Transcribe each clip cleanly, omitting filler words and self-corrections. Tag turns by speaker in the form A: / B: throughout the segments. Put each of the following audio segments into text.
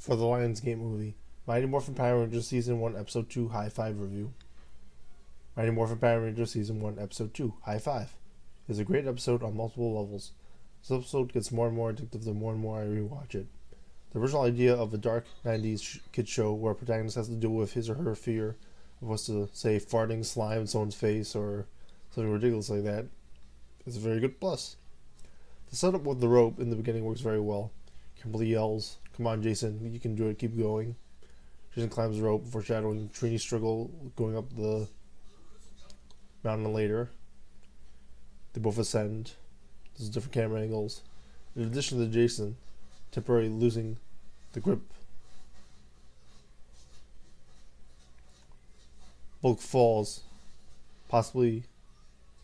A: for the Lionsgate movie. Mighty Morphin Power Rangers Season 1 Episode 2 High Five Review. Mighty Morphin Power Rangers Season 1 Episode 2 High Five is a great episode on multiple levels. This episode gets more and more addictive the more and more I rewatch it. The original idea of a dark 90s kid show where a protagonist has to deal with his or her fear of what's to say farting slime in someone's face or something ridiculous like that is a very good plus. The setup with the rope in the beginning works very well. Kimberly yells, "Come on, Jason, you can do it, keep going." Jason climbs the rope, foreshadowing Trini's struggle going up the mountain later. They both ascend. There's different camera angles. In addition to Jason temporarily losing the grip, Bulk falls, possibly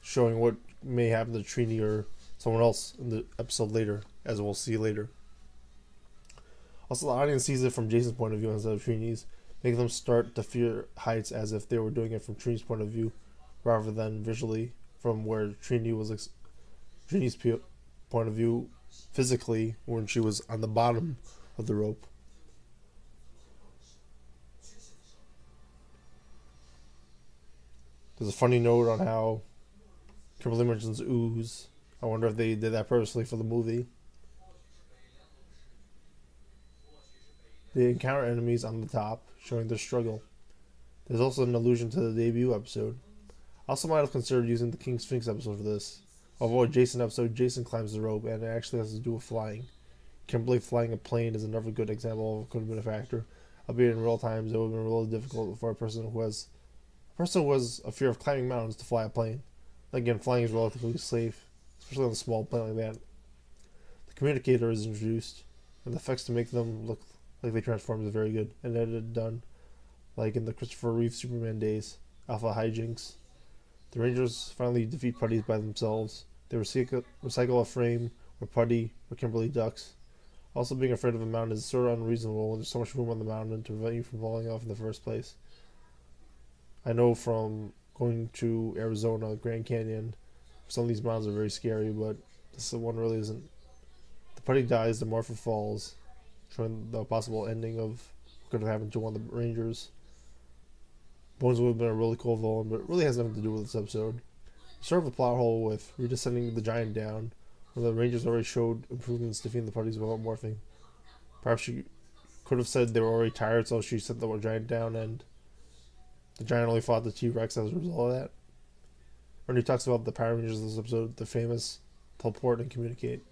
A: showing what may happen to Trini or someone else in the episode later, as we'll see later. Also, the audience sees it from Jason's point of view instead of Trini's, making them start to fear heights as if they were doing it from Trini's point of view, rather than visually from where Trini was Trini's point of view physically when she was on the bottom of the rope. There's a funny note on how Kimberly mentions ooze. I wonder if they did that purposely for the movie. They encounter enemies on the top, showing their struggle. There's also an allusion to the debut episode. I also might have considered using the King Sphinx episode for this. Although a Jason episode, Jason climbs the rope, and it actually has to do with flying. Kimberly flying a plane is another good example of what could have been a factor. Albeit in real times, it would have been really difficult for a person who has a fear of climbing mountains to fly a plane. Again, flying is relatively safe, especially on a small plane like that. The communicator is introduced, and the effects to make them look like they transform is very good and edited done, like in the Christopher Reeve Superman days. Alpha hijinks. The Rangers finally defeat Putty by themselves. They recycle a frame where Putty or Kimberly ducks. Also, being afraid of a mountain is sort of unreasonable when there's so much room on the mountain to prevent you from falling off in the first place. I know from going to Arizona, Grand Canyon, some of these mountains are very scary, but this one really isn't. The Putty dies, the Morphin falls, showing the possible ending of what could have happened to one of the Rangers. Bones would have been a really cool villain, but it really has nothing to do with this episode. We start with a plot hole with redescending the giant down, where the Rangers already showed improvements defeating the Putties without morphing. Perhaps she could have said they were already tired, so she sent the giant down, and the giant only fought the T-Rex as a result of that. When he talks about the Power Rangers in this episode, the famous teleport and communicate.